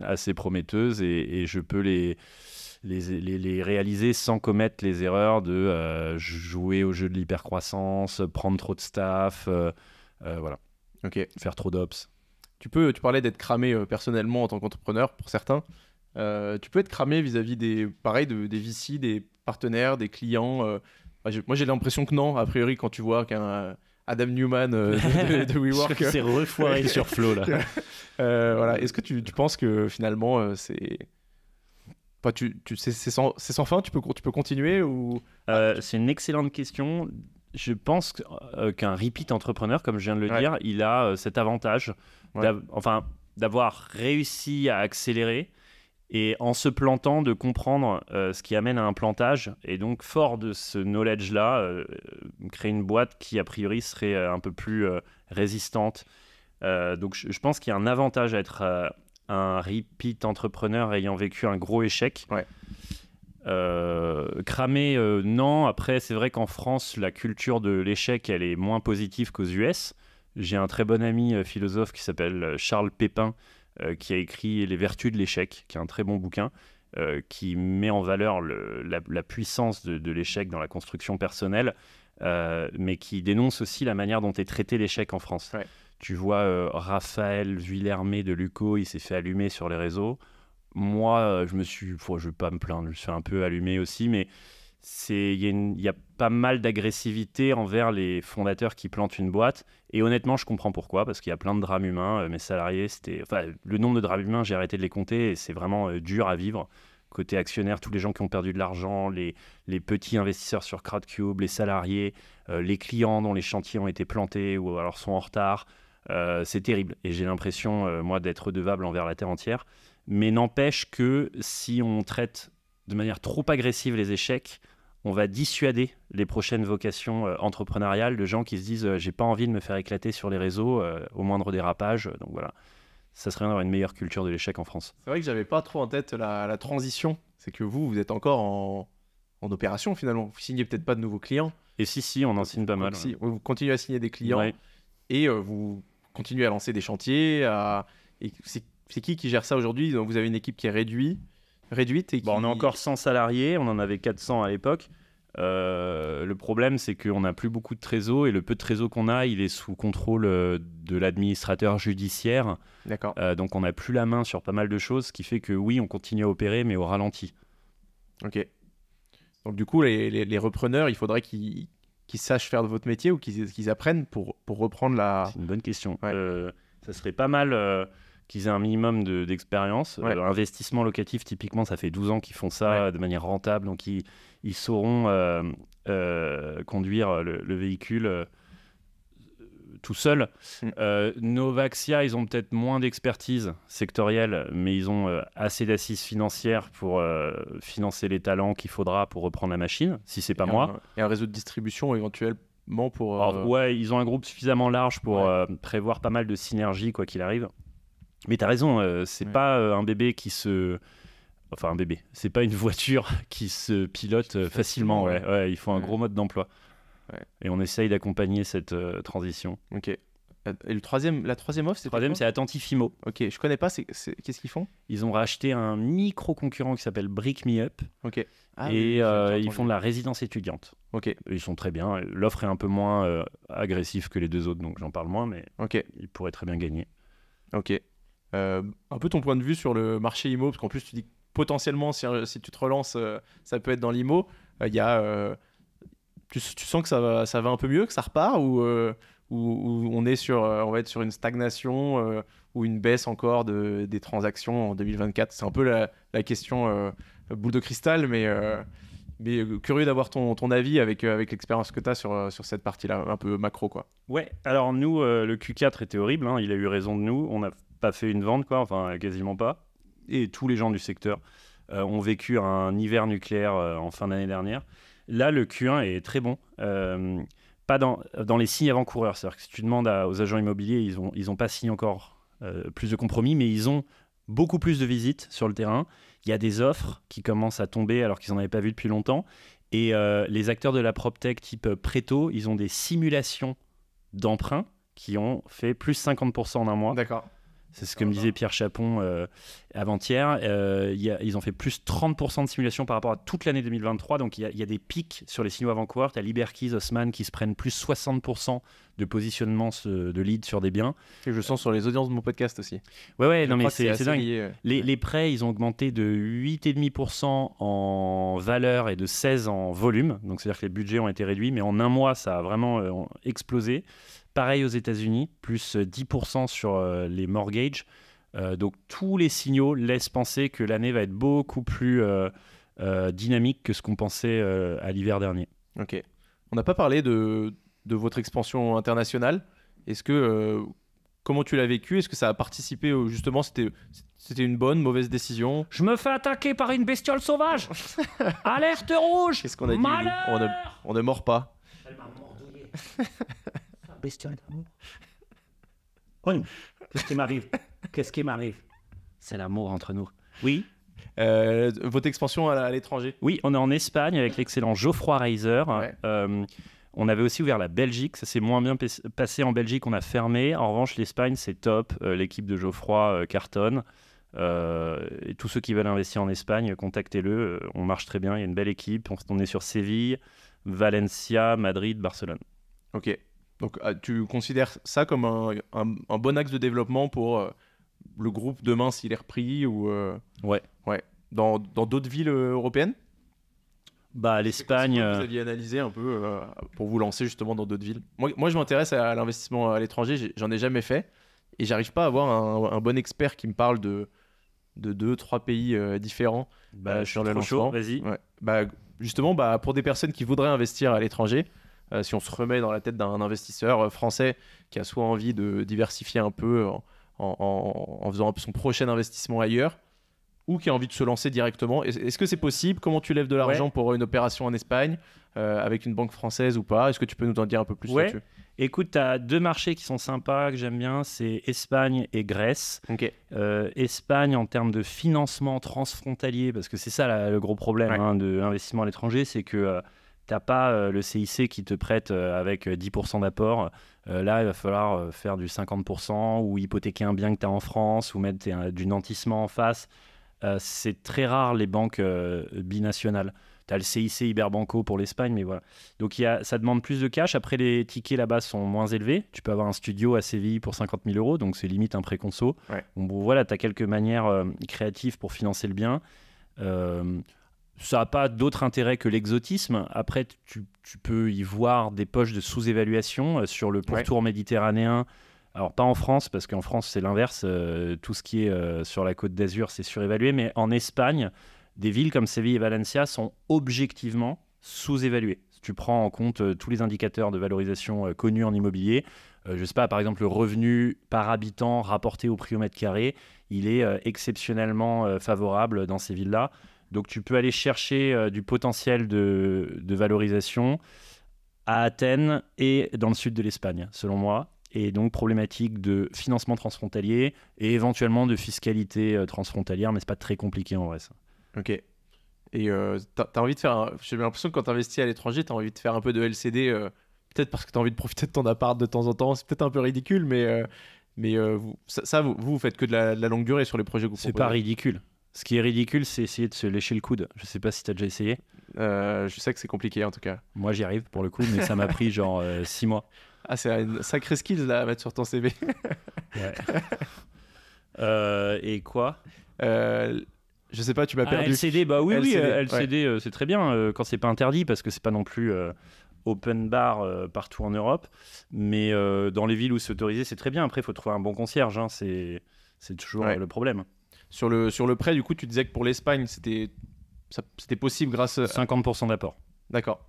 assez prometteuses et je peux les réaliser sans commettre les erreurs de jouer au jeu de l'hypercroissance, prendre trop de staff, voilà. Faire trop d'ops. Tu parlais d'être cramé personnellement en tant qu'entrepreneur pour certains. Tu peux être cramé vis-à-vis des VC, des partenaires, des clients. Moi, j'ai l'impression que non. A priori, quand tu vois qu'un Adam Newman de WeWork. C'est refoiré sur Flow là. Voilà. Est-ce que tu penses que finalement c'est c'est sans fin, tu peux continuer ou... C'est une excellente question. Je pense qu'un repeat entrepreneur, comme je viens de le dire, il a cet avantage d'avoir réussi à accélérer et en se plantant de comprendre ce qui amène à un plantage, et donc fort de ce knowledge-là, créer une boîte qui a priori serait un peu plus résistante. Donc je pense qu'il y a un avantage à être un repeat entrepreneur ayant vécu un gros échec. Cramer, non. Après, c'est vrai qu'en France, la culture de l'échec, elle est moins positive qu'aux US. J'ai un très bon ami philosophe qui s'appelle Charles Pépin, qui a écrit Les Vertus de l'échec, qui est un très bon bouquin, qui met en valeur la puissance de l'échec dans la construction personnelle, mais qui dénonce aussi la manière dont est traité l'échec en France. Tu vois, Raphaël Vuillermé de Luco, il s'est fait allumer sur les réseaux. Moi, je vais pas me plaindre, je me suis un peu allumé aussi, mais il y a pas mal d'agressivité envers les fondateurs qui plantent une boîte. Et honnêtement, je comprends pourquoi, parce qu'il y a plein de drames humains. Mes salariés, le nombre de drames humains, j'ai arrêté de les compter, et c'est vraiment dur à vivre. Côté actionnaire, tous les gens qui ont perdu de l'argent, les petits investisseurs sur Crowdcube, les salariés, les clients dont les chantiers ont été plantés ou alors sont en retard. C'est terrible, et j'ai l'impression, moi, d'être redevable envers la terre entière. Mais n'empêche que si on traite de manière trop agressive les échecs, on va dissuader les prochaines vocations entrepreneuriales de gens qui se disent j'ai pas envie de me faire éclater sur les réseaux au moindre dérapage. Donc voilà, ça serait d'avoir une meilleure culture de l'échec en France. C'est vrai que j'avais pas trop en tête la transition. C'est que vous êtes encore en opération finalement. Vous signez peut-être pas de nouveaux clients. Et si, on en signe pas mal. Si, vous continuez à signer des clients et vous continuez à lancer des chantiers. Et c'est qui gère ça aujourd'hui? Donc vous avez une équipe qui est réduite et on est encore 100 salariés, on en avait 400 à l'époque. Le problème, c'est qu'on n'a plus beaucoup de trésor, et le peu de trésor qu'on a, il est sous contrôle de l'administrateur judiciaire. D'accord. Donc on n'a plus la main sur pas mal de choses, ce qui fait que oui, on continue à opérer, mais au ralenti. Ok. Donc du coup, les repreneurs, il faudrait qu'ils sachent faire de votre métier ou qu'ils apprennent pour reprendre la... C'est une bonne question. Ça serait pas mal... qu'ils aient un minimum d'expérience. Investissement locatif, typiquement, ça fait 12 ans qu'ils font ça de manière rentable, donc ils sauront conduire le véhicule tout seul. Novaxia, ils ont peut-être moins d'expertise sectorielle, mais ils ont assez d'assises financières pour financer les talents qu'il faudra pour reprendre la machine, si c'est pas moi. Et un réseau de distribution éventuellement pour... Alors, ils ont un groupe suffisamment large pour prévoir pas mal de synergies, quoi qu'il arrive. Mais t'as raison, c'est pas un bébé qui se... Enfin, un bébé. C'est pas une voiture qui se pilote facilement. Il faut un gros mode d'emploi. Et on essaye d'accompagner cette transition. Ok. Et la troisième offre, c'est Troisième, c'est Attentifimo. Ok, je connais pas. Qu'est-ce qu'ils font? Ils ont racheté un micro-concurrent qui s'appelle Brick Me Up. Ok. Ils font de la résidence étudiante. Ok. Ils sont très bien. L'offre est un peu moins agressive que les deux autres, donc j'en parle moins, mais ils pourraient très bien gagner. Ok. Un peu ton point de vue sur le marché IMO, parce qu'en plus tu dis que potentiellement si tu te relances, ça peut être dans l'IMO. Tu sens que ça va un peu mieux, que ça repart, ou on va être sur une stagnation ou une baisse encore des transactions en 2024? C'est un peu la question boule de cristal, mais curieux d'avoir ton avis avec l'expérience que tu as sur cette partie-là, un peu macro, quoi. Ouais, alors nous, le Q4 était horrible, il a eu raison de nous. On n'a pas fait une vente, quoi, enfin quasiment pas. Et tous les gens du secteur ont vécu un hiver nucléaire en fin d'année dernière. Là, le Q1 est très bon. Pas dans les signes avant-coureurs. C'est-à-dire que si tu demandes aux agents immobiliers, ils ont pas signé encore plus de compromis, mais ils ont beaucoup plus de visites sur le terrain. Il y a des offres qui commencent à tomber alors qu'ils n'en avaient pas vu depuis longtemps. Et les acteurs de la PropTech type Preto, ils ont des simulations d'emprunts qui ont fait plus 50% en un mois. D'accord. C'est ce que me disait Pierre Chapon avant-hier. Ils ont fait plus 30% de simulation par rapport à toute l'année 2023. Donc, il y a des pics sur les signaux avant-coureurs. Tu as Liberkeys, Haussmann qui se prennent plus 60% de positionnement de lead sur des biens. Et je sens sur les audiences de mon podcast aussi. Ouais, non, mais c'est dingue. Les prêts, ils ont augmenté de 8,5% en valeur et de 16% en volume. Donc, c'est-à-dire que les budgets ont été réduits. Mais en un mois, ça a vraiment explosé. Pareil aux États-Unis, plus 10% sur les mortgages. Donc, tous les signaux laissent penser que l'année va être beaucoup plus dynamique que ce qu'on pensait à l'hiver dernier. Ok. On n'a pas parlé de votre expansion internationale. Est-ce que comment tu l'as vécu? Est-ce que ça a participé justement, c'était une bonne, mauvaise décision? Je me fais attaquer par une bestiole sauvage. Alerte rouge. Qu'est-ce qu'on a dit? Malheur. On ne mord pas. Elle m'a mordouillé. Bestiole d'amour. Oui. Qu'est-ce qui m'arrive? C'est l'amour entre nous. Oui. Votre expansion à l'étranger? Oui, on est en Espagne avec l'excellent Geoffroy Reiser. Ouais. On avait aussi ouvert la Belgique. Ça s'est moins bien passé en Belgique. On a fermé. En revanche, l'Espagne, c'est top. L'équipe de Geoffroy cartonne. Et tous ceux qui veulent investir en Espagne, contactez-le. On marche très bien. Il y a une belle équipe. On est sur Séville, Valencia, Madrid, Barcelone. Ok. Donc, tu considères ça comme un bon axe de développement pour le groupe demain s'il est repris ou Ouais. Dans d'autres villes européennes? Bah, l'Espagne. Vous aviez analysé un peu pour vous lancer justement dans d'autres villes. Moi, je m'intéresse à l'investissement à l'étranger. J'en ai jamais fait et j'arrive pas à avoir un bon expert qui me parle de 2-3 pays différents. Je suis trop chaud. Vas-y. Ouais. Justement, pour des personnes qui voudraient investir à l'étranger, si on se remet dans la tête d'un investisseur français qui a soit envie de diversifier un peu en faisant son prochain investissement ailleurs, ou qui a envie de se lancer directement. Est-ce que c'est possible? Comment tu lèves de l'argent pour une opération en Espagne avec une banque française ou pas? Est-ce que tu peux nous en dire un peu plus là-dessus? Écoute, tu as 2 marchés qui sont sympas, que j'aime bien, c'est Espagne et Grèce. Ok. Espagne en termes de financement transfrontalier, parce que c'est ça le gros problème de l'investissement à l'étranger, c'est que tu n'as pas le CIC qui te prête avec 10% d'apport. Là, il va falloir faire du 50% ou hypothéquer un bien que tu as en France ou mettre du nantissement en face. C'est très rare les banques binationales. Tu as le CIC Iberbanco pour l'Espagne, mais voilà. Donc ça demande plus de cash. Après, les tickets là-bas sont moins élevés. Tu peux avoir un studio à Séville pour 50 000 €, donc c'est limite un préconso. Ouais. Bon, voilà, tu as quelques manières créatives pour financer le bien. Ça n'a pas d'autre intérêt que l'exotisme. Après, tu peux y voir des poches de sous-évaluation sur le pourtour méditerranéen. Alors, pas en France, parce qu'en France, c'est l'inverse. Tout ce qui est sur la côte d'Azur, c'est surévalué. Mais en Espagne, des villes comme Séville et Valencia sont objectivement sous-évaluées. Si tu prends en compte tous les indicateurs de valorisation connus en immobilier, je ne sais pas, par exemple, le revenu par habitant rapporté au prix au mètre carré, il est exceptionnellement favorable dans ces villes-là. Donc, tu peux aller chercher du potentiel de valorisation à Athènes et dans le sud de l'Espagne, selon moi. Et donc, problématique de financement transfrontalier et éventuellement de fiscalité transfrontalière, mais ce n'est pas très compliqué en vrai, ça. Ok. Et t'as envie de faire... J'ai l'impression que quand tu investis à l'étranger, tu as envie de faire un peu de LCD, peut-être parce que tu as envie de profiter de ton appart de temps en temps. C'est peut-être un peu ridicule, mais vous faites que de la longue durée sur les projets que vous proposez. C'est pas ridicule. Ce qui est ridicule, c'est essayer de se lécher le coude. Je sais pas si tu as déjà essayé. Je sais que c'est compliqué en tout cas. Moi, j'y arrive pour le coup, mais ça m'a pris genre 6 mois. Ah, c'est une sacrée skills là à mettre sur ton CV. Ouais. Et quoi Je sais pas, tu m'as perdu. LCD, bah oui, LCD, ouais. C'est très bien quand c'est pas interdit, parce que c'est pas non plus open bar partout en Europe. Mais dans les villes où c'est autorisé, c'est très bien. Après, il faut trouver un bon concierge. Hein, c'est toujours le problème. Sur le prêt, du coup, tu disais que pour l'Espagne, c'était possible grâce à 50% d'apport. D'accord.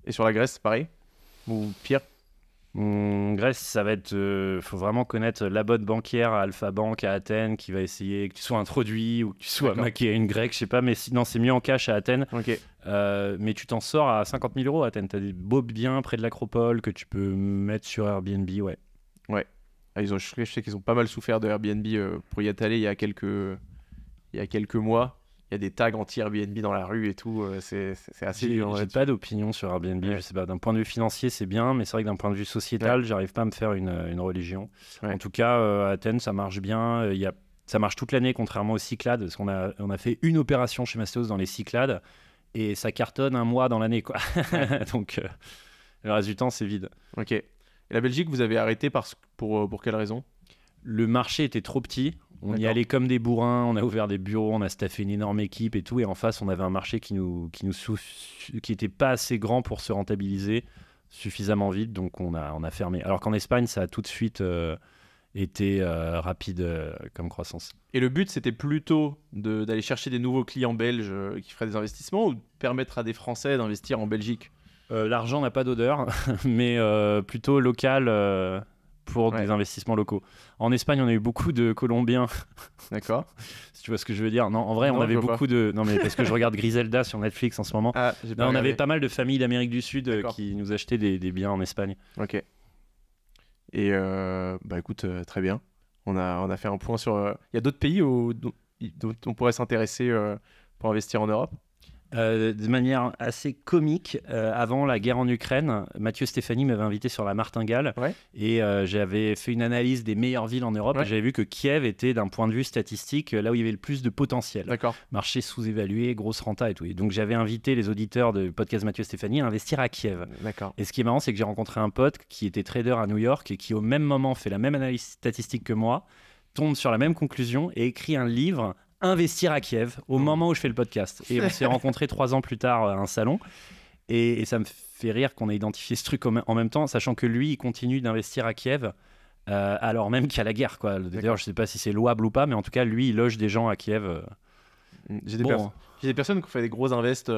Et sur la Grèce, c'est pareil? Ou pire? Grèce, ça va être... faut vraiment connaître la bonne banquière à Alpha Bank à Athènes qui va essayer que tu sois introduit ou que tu sois maqué à une grecque, je sais pas, mais sinon c'est mieux en cash à Athènes. Ok. Mais tu t'en sors à 50 000 € à Athènes. Tu as des beaux biens près de l'Acropole que tu peux mettre sur Airbnb, ouais. Ouais. Je sais qu'ils ont pas mal souffert de Airbnb pour y être allé il y a quelques mois. y a des tags anti-Airbnb dans la rue et tout. C'est assez dur. J'ai pas d'opinion sur Airbnb. Je sais pas. D'un point de vue financier, c'est bien, mais c'est vrai que d'un point de vue sociétal, j'arrive pas à me faire une religion. En tout cas, à Athènes, ça marche bien. Ça marche toute l'année, contrairement aux Cyclades, parce qu'on a fait une opération chez Mastéos dans les Cyclades et ça cartonne un mois dans l'année, quoi. Donc, le reste du temps, c'est vide. Ok. Et la Belgique, vous avez arrêté pour quelle raison? Le marché était trop petit. On y allait comme des bourrins. On a ouvert des bureaux, on a staffé une énorme équipe et tout. Et en face, on avait un marché qui était pas assez grand pour se rentabiliser, suffisamment vite. Donc, on a fermé. Alors qu'en Espagne, ça a tout de suite été rapide comme croissance. Et le but, c'était plutôt d'aller chercher des nouveaux clients belges qui feraient des investissements ou de permettre à des Français d'investir en Belgique? L'argent n'a pas d'odeur, mais plutôt local pour des investissements locaux. En Espagne, on a eu beaucoup de Colombiens. D'accord. Si tu vois ce que je veux dire. Non, en vrai, on avait beaucoup de... Non, mais parce que je regarde Griselda sur Netflix en ce moment. On avait pas mal de familles d'Amérique du Sud qui nous achetaient des biens en Espagne. Ok. Et écoute, très bien. On a fait un point sur... Il y a d'autres pays dont on pourrait s'intéresser pour investir en Europe? De manière assez comique, avant la guerre en Ukraine, Mathieu Stéphanie m'avait invité sur la Martingale et j'avais fait une analyse des meilleures villes en Europe et j'avais vu que Kiev était, d'un point de vue statistique, là où il y avait le plus de potentiel. D'accord. Marché sous-évalué, grosse renta et tout. Et donc j'avais invité les auditeurs du podcast Mathieu Stéphanie à investir à Kiev. D'accord. Et ce qui est marrant, c'est que j'ai rencontré un pote qui était trader à New York et qui au même moment fait la même analyse statistique que moi, tombe sur la même conclusion et écrit un livre, Investir à Kiev, au moment où je fais le podcast. Et on s'est rencontrés 3 ans plus tard à un salon. Et ça me fait rire qu'on ait identifié ce truc en même temps, sachant que lui, il continue d'investir à Kiev, alors même qu'il y a la guerre, quoi. D'ailleurs, je ne sais pas si c'est louable ou pas, mais en tout cas, lui, il loge des gens à Kiev. J'ai des personnes qui ont fait des gros invests.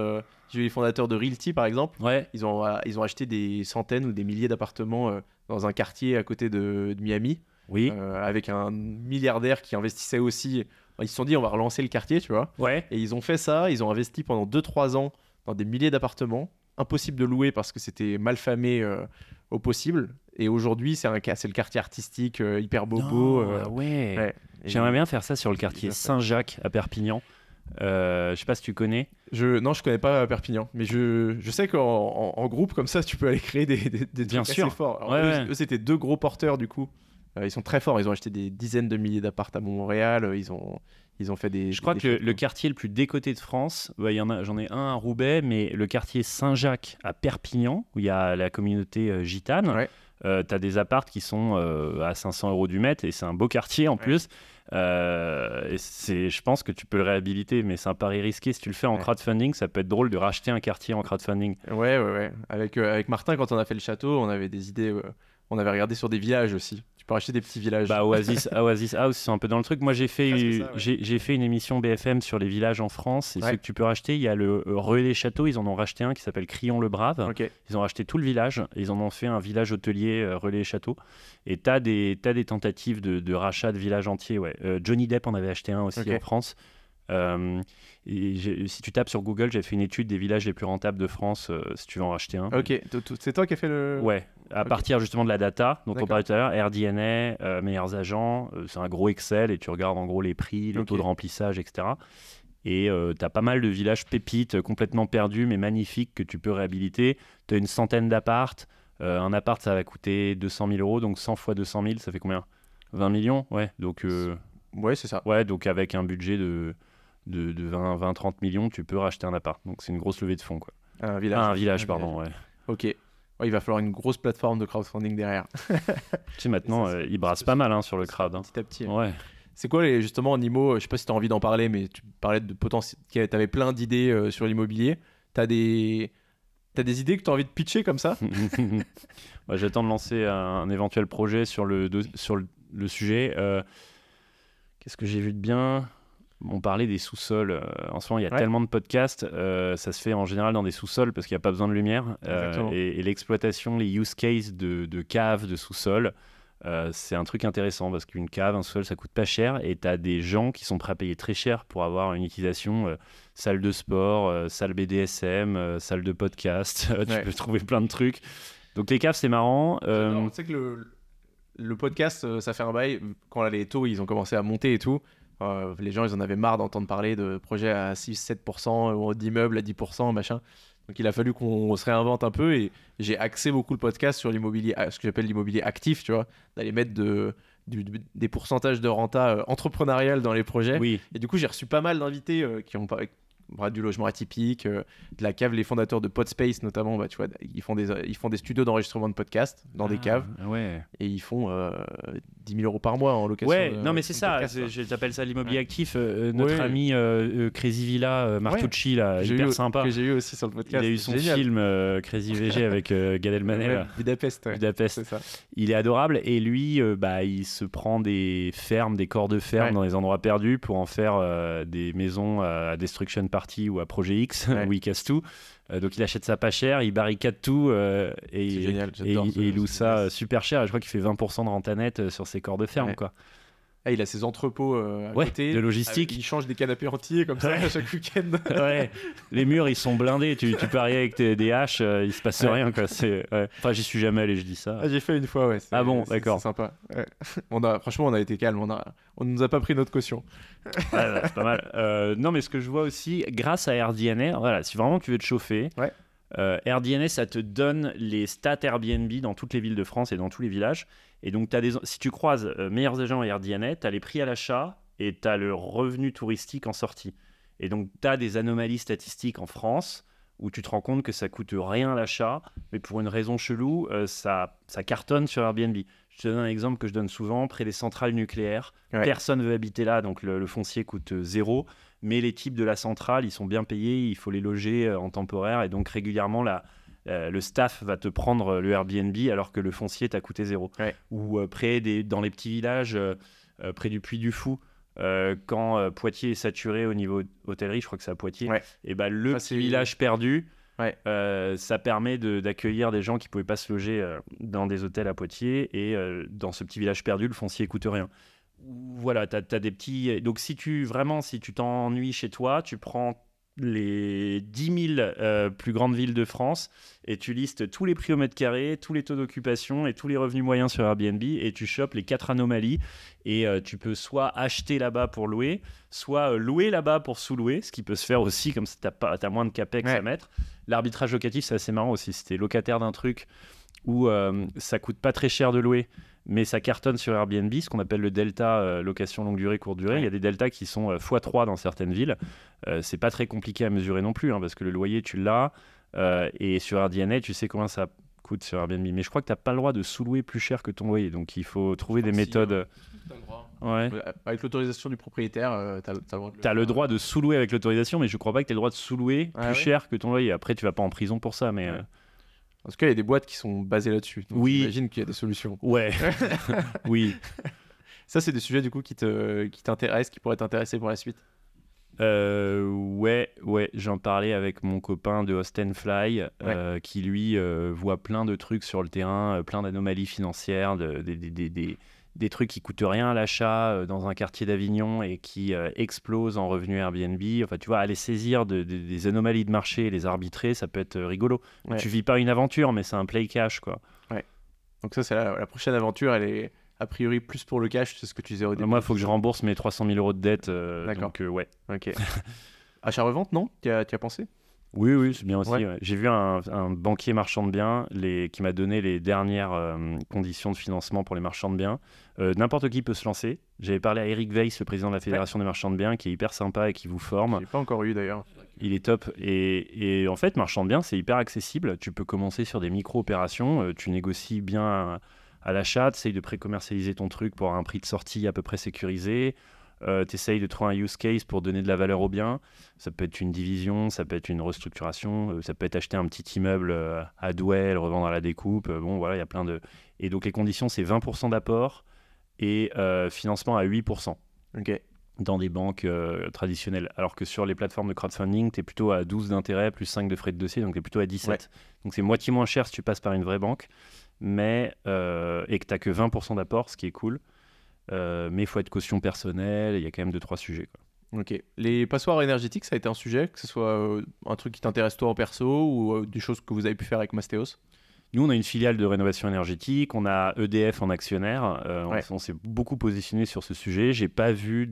J'ai eu les fondateurs de Realty, par exemple. Ouais. Ils ont acheté des centaines ou des milliers d'appartements dans un quartier à côté de Miami. Oui. Avec un milliardaire qui investissait aussi. Ils se sont dit, on va relancer le quartier, tu vois. Ouais. Et ils ont fait ça. Ils ont investi pendant 2-3 ans dans des milliers d'appartements. Impossible de louer parce que c'était mal famé au possible. Et aujourd'hui, c'est le quartier artistique hyper bobo. Ouais. J'aimerais bien faire ça sur le quartier Saint-Jacques à Perpignan. Je sais pas si tu connais. Non, je connais pas Perpignan, mais je sais qu'en groupe comme ça, tu peux aller créer des trucs assez forts. Alors, eux, c'était 2 gros porteurs du coup. Ils sont très forts. Ils ont acheté des dizaines de milliers d'apparts à Montréal. Ils ont fait des. Je crois que le quartier le plus décoté de France, j'en ai un à Roubaix, mais le quartier Saint-Jacques à Perpignan, où il y a la communauté gitane. Ouais. T'as des apparts qui sont à 500 € du mètre et c'est un beau quartier en plus. Et je pense que tu peux le réhabiliter, mais c'est un pari risqué. Si tu le fais en crowdfunding, ça peut être drôle de racheter un quartier en crowdfunding. Ouais. Avec Martin, quand on a fait le château, on avait des idées. On avait regardé sur des villages aussi. Tu peux racheter des petits villages. Oasis House, ils sont un peu dans le truc. Moi, j'ai fait une émission BFM sur les villages en France. Et ce que tu peux racheter, il y a le Relais Château. Ils en ont racheté un qui s'appelle Crillon-le-Brave. Okay. Ils ont racheté tout le village. Et ils en ont fait un village hôtelier Relais Château. Et t'as des tentatives de rachat de villages entiers. Ouais. Johnny Depp en avait acheté un aussi en France. Si tu tapes sur Google, j'ai fait une étude des villages les plus rentables de France, si tu veux en racheter un. Ok, c'est toi qui as fait le... Ouais, à partir justement de la data dont on parlait tout à l'heure, RDNA, meilleurs agents, c'est un gros Excel et tu regardes en gros les prix, le taux de remplissage, etc. Et tu as pas mal de villages pépites complètement perdus mais magnifiques que tu peux réhabiliter. Tu as une centaine d'appartes. Un appart, ça va coûter 200 000 €, donc 100 fois 200 000, ça fait combien? 20 millions? Ouais, donc... Ouais, c'est ça. Ouais, donc avec un budget de 20-30 millions, tu peux racheter un appart. Donc c'est une grosse levée de fonds, quoi. Un village, pardon, ouais. Ok. Ouais, il va falloir une grosse plateforme de crowdfunding derrière. Tu sais, maintenant, ils brassent pas mal sur le crowd. Petit à petit. Ouais. C'est quoi, justement, Nimo, je sais pas si tu as envie d'en parler, mais tu parlais de potentiel. Tu avais plein d'idées sur l'immobilier. T'as des idées que tu as envie de pitcher comme ça? J'attends de lancer un éventuel projet sur le sujet. Qu'est-ce que j'ai vu de bien? On parlait des sous-sols. En ce moment, il y a tellement de podcasts. Ça se fait en général dans des sous-sols parce qu'il n'y a pas besoin de lumière. Et l'exploitation, les use cases de caves, de sous-sols, c'est un truc intéressant parce qu'une cave, un sous-sol, ça coûte pas cher. Et tu as des gens qui sont prêts à payer très cher pour avoir une utilisation salle de sport, salle BDSM, salle de podcast. Tu peux trouver plein de trucs. Donc les caves, c'est marrant. Tu sais que le podcast, ça fait un bail. Quand les taux, ils ont commencé à monter et tout, Les gens, ils en avaient marre d'entendre parler de projets à 6-7% ou d'immeubles à 10%, machin. Donc il a fallu qu'on se réinvente un peu et j'ai axé beaucoup le podcast sur l'immobilier, ce que j'appelle l'immobilier actif, tu vois, d'aller mettre des pourcentages de renta entrepreneurial dans les projets. Oui. Et du coup, j'ai reçu pas mal d'invités qui ont du logement atypique, de la cave, les fondateurs de Podspace notamment, tu vois, ils font des studios d'enregistrement de podcasts dans des caves. Ouais. Et ils font 10 000 € par mois en location. Ouais, non mais c'est ça, j'appelle ça l'immobilier actif. Notre ami Crazy Villa, Martucci, là, hyper sympa. Que j'ai eu aussi sur le podcast. Il a eu son film Crazy VG avec Gad Elmaleh. Budapest. Budapest. C'est ça. Il est adorable et lui, il se prend des fermes, des corps de ferme dans des endroits perdus pour en faire des maisons à Destruction Party ou à Projet X, où il casse tout. Donc il achète ça pas cher, il barricade tout et il loue ça super cher. Je crois qu'il fait 20% de renta nette sur ses corps de ferme, quoi. Ah, il a ses entrepôts à côté de logistique. Il change des canapés entiers comme ça à chaque week-end. Ouais. Les murs ils sont blindés, tu peux arriver avec des haches, il se passe rien, quoi. Enfin, j'y suis jamais allé, je dis ça. J'ai fait une fois, ouais. Ah bon, d'accord. C'est sympa. Ouais. Franchement, on a été calme, on nous a pas pris notre caution. C'est pas mal. Non, mais ce que je vois aussi, grâce à AirDNA, voilà, si vraiment tu veux te chauffer, AirDNA, ça te donne les stats Airbnb dans toutes les villes de France et dans tous les villages. Et donc, si tu croises meilleurs agents AirDNA, tu as les prix à l'achat et tu as le revenu touristique en sortie. Et donc, tu as des anomalies statistiques en France où tu te rends compte que ça coûte rien à l'achat, mais pour une raison chelou, ça cartonne sur Airbnb. Je te donne un exemple que je donne souvent, près des centrales nucléaires. Personne ne veut habiter là, donc le foncier coûte 0. Mais les types de la centrale, ils sont bien payés, il faut les loger en temporaire. Et donc régulièrement, le staff va te prendre le Airbnb alors que le foncier t'a coûté 0. Ou dans les petits villages, près du Puy du Fou, quand Poitiers est saturé au niveau hôtellerie, je crois que c'est à Poitiers, et le petit village perdu, ça permet d'accueillir des gens qui ne pouvaient pas se loger dans des hôtels à Poitiers. Et dans ce petit village perdu, le foncier ne coûte rien. Voilà, t'as des petits... Donc si tu t'ennuies chez toi, tu prends les 10 000 plus grandes villes de France et tu listes tous les prix au mètre carré, tous les taux d'occupation et tous les revenus moyens sur Airbnb et tu chopes les 4 anomalies et tu peux soit acheter là-bas pour louer, soit louer là-bas pour sous-louer, ce qui peut se faire aussi comme si t'as moins de capex à mettre. L'arbitrage locatif, c'est assez marrant aussi. Si t'es locataire d'un truc où ça coûte pas très cher de louer, mais ça cartonne sur Airbnb, ce qu'on appelle le delta location longue durée, courte durée. Il y a des deltas qui sont x3 dans certaines villes. C'est pas très compliqué à mesurer non plus, parce que le loyer, tu l'as. Et sur AirDNA, tu sais combien ça coûte sur Airbnb. Mais je crois que tu n'as pas le droit de sous-louer plus cher que ton loyer. Donc il faut trouver des méthodes. Avec l'autorisation du propriétaire, tu as le droit de sous-louer avec l'autorisation, mais je crois pas que tu aies le droit de sous-louer plus cher que ton loyer. Après, tu vas pas en prison pour ça, mais... En tout cas, il y a des boîtes qui sont basées là-dessus. Donc j'imagine qu'il y a des solutions. Ouais. Oui. Ça, c'est des sujets du coup qui t'intéressent, qui pourraient t'intéresser pour la suite. Ouais, j'en parlais avec mon copain de Host & Fly, qui lui voit plein de trucs sur le terrain, plein d'anomalies financières, des trucs qui coûtent rien à l'achat dans un quartier d'Avignon et qui explosent en revenus Airbnb. Enfin, tu vois, aller saisir des anomalies de marché et les arbitrer, ça peut être rigolo. Tu vis pas une aventure, mais c'est un play cash, quoi. Donc ça, c'est la prochaine aventure, elle est a priori plus pour le cash, c'est ce que tu disais au début. Moi, il faut que je rembourse mes 300 000 € de dette. D'accord. Donc, ouais. Ok. Achat-revente, non ? Tu as pensé ? Oui, c'est bien aussi. Ouais. J'ai vu un banquier marchand de biens qui m'a donné les dernières conditions de financement pour les marchands de biens. N'importe qui peut se lancer. J'avais parlé à Eric Weiss, le président de la Fédération des marchands de biens, qui est hyper sympa et qui vous forme. Je l'ai pas encore eu d'ailleurs. Il est top. Et en fait, marchand de biens, c'est hyper accessible. Tu peux commencer sur des micro-opérations. Tu négocies bien à l'achat, tu essayes de pré-commercialiser ton truc pour avoir un prix de sortie à peu près sécurisé. Tu essayes de trouver un use case pour donner de la valeur au bien. Ça peut être une division, ça peut être une restructuration, ça peut être acheter un petit immeuble à Douai, le revendre à la découpe. Bon, voilà, il y a plein de... Et donc, les conditions, c'est 20% d'apport et financement à 8%. Ok. Dans des banques traditionnelles. Alors que sur les plateformes de crowdfunding, tu es plutôt à 12 d'intérêt plus 5 de frais de dossier, donc tu es plutôt à 17. Ouais. Donc, c'est moitié moins cher si tu passes par une vraie banque, et que tu n'as que 20% d'apport, ce qui est cool. Mais il faut être caution personnelle, il y a quand même 2-3 sujets, quoi. Ok. Les passoires énergétiques, ça a été un sujet, que ce soit un truc qui t'intéresse toi en perso ou des choses que vous avez pu faire avec Mastéos ? Nous, on a une filiale de rénovation énergétique, on a EDF en actionnaire, on s'est beaucoup positionné sur ce sujet. J'ai pas vu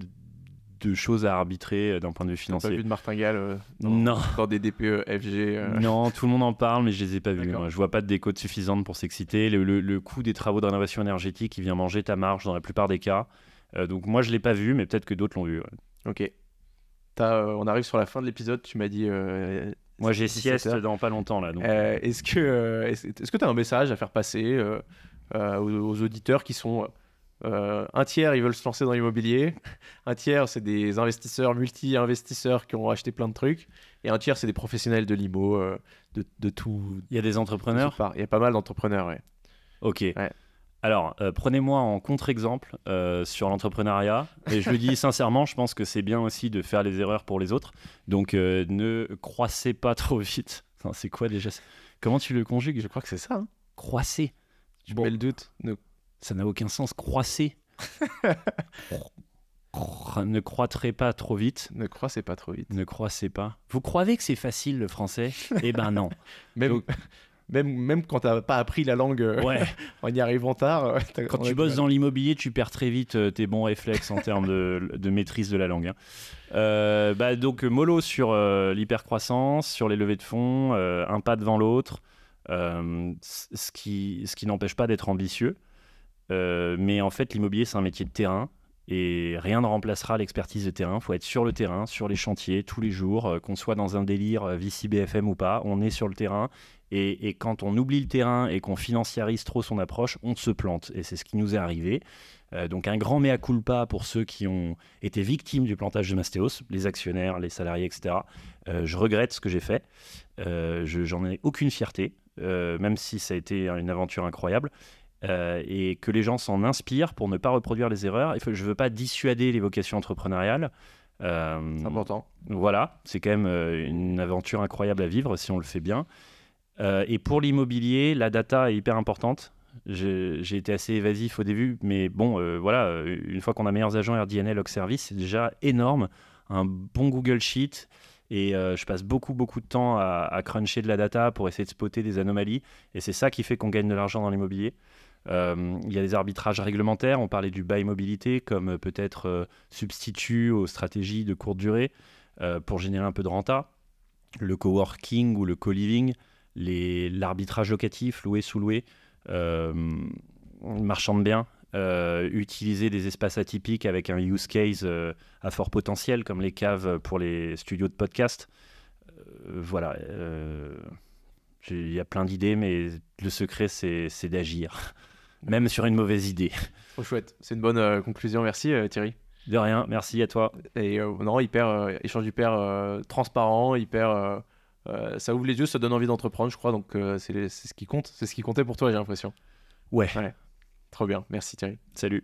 de choses à arbitrer d'un point de vue financier. T'as pas vu de martingale Non. dans des DPE FG Non, tout le monde en parle, mais je les ai pas vus. Moi. Je vois pas de décote suffisante pour s'exciter. Le coût des travaux de rénovation énergétique, il vient manger ta marge dans la plupart des cas. Donc moi, je l'ai pas vu, mais peut-être que d'autres l'ont vu. Ouais. Ok. On arrive sur la fin de l'épisode. Tu m'as dit. Moi, j'ai sieste dans pas longtemps là. Donc... Est-ce que tu as un message à faire passer aux auditeurs qui sont un tiers, ils veulent se lancer dans l'immobilier, un tiers, c'est des investisseurs, multi-investisseurs qui ont acheté plein de trucs, et un tiers, c'est des professionnels de l'IMO, de tout. Il y a des entrepreneurs ? Il y a pas mal d'entrepreneurs, ouais. Ok. Ouais. Alors, prenez-moi en contre-exemple sur l'entrepreneuriat. Et je le dis sincèrement, je pense que c'est bien aussi de faire les erreurs pour les autres. Donc, ne croissez pas trop vite. Enfin, c'est quoi déjà ? Comment tu le conjugues ? Je crois que c'est ça. Hein. Croisser. Je mets le doute. Ça n'a aucun sens. Croisser. Ne croîtrez pas trop vite. Ne croissez pas trop vite. Ne croissez pas. Vous croyez que c'est facile le français ? Eh ben non. Même quand t'as pas appris la langue en y arrivant tard. Quand tu bosses dans l'immobilier, tu perds très vite tes bons réflexes en termes de maîtrise de la langue. Hein. Donc mollo sur l'hypercroissance, sur les levées de fonds, un pas devant l'autre, ce qui n'empêche pas d'être ambitieux. Mais en fait, l'immobilier, c'est un métier de terrain. Et rien ne remplacera l'expertise de terrain. Il faut être sur le terrain, sur les chantiers, tous les jours, qu'on soit dans un délire Vici BFM ou pas, on est sur le terrain. Et quand on oublie le terrain et qu'on financiarise trop son approche, on se plante. Et c'est ce qui nous est arrivé. Donc un grand mea culpa pour ceux qui ont été victimes du plantage de Mastéos, les actionnaires, les salariés, etc. Je regrette ce que j'ai fait. J'en ai aucune fierté, même si ça a été une aventure incroyable. Et que les gens s'en inspirent pour ne pas reproduire les erreurs. Je ne veux pas dissuader les vocations entrepreneuriales. C'est important. Voilà, c'est quand même une aventure incroyable à vivre si on le fait bien. Et pour l'immobilier, la data est hyper importante. J'ai été assez évasif au début, mais bon, voilà, une fois qu'on a meilleurs agents RDNL Log Service, c'est déjà énorme. Un bon Google Sheet. Et je passe beaucoup de temps à cruncher de la data pour essayer de spotter des anomalies. Et c'est ça qui fait qu'on gagne de l'argent dans l'immobilier. Il y a des arbitrages réglementaires. On parlait du buy mobilité comme peut-être substitut aux stratégies de courte durée pour générer un peu de renta. Le coworking ou le co-living, l'arbitrage locatif, loué, sous-loué, marchand de biens, utiliser des espaces atypiques avec un use case à fort potentiel comme les caves pour les studios de podcast. Voilà. Il y a plein d'idées, mais le secret, c'est d'agir. Même sur une mauvaise idée. Trop chouette. C'est une bonne conclusion. Merci Thierry. De rien, merci à toi. Et non, échange hyper transparent, ça ouvre les yeux, ça donne envie d'entreprendre, je crois. Donc c'est ce qui compte. C'est ce qui comptait pour toi, j'ai l'impression. Ouais. Trop bien. Merci Thierry. Salut.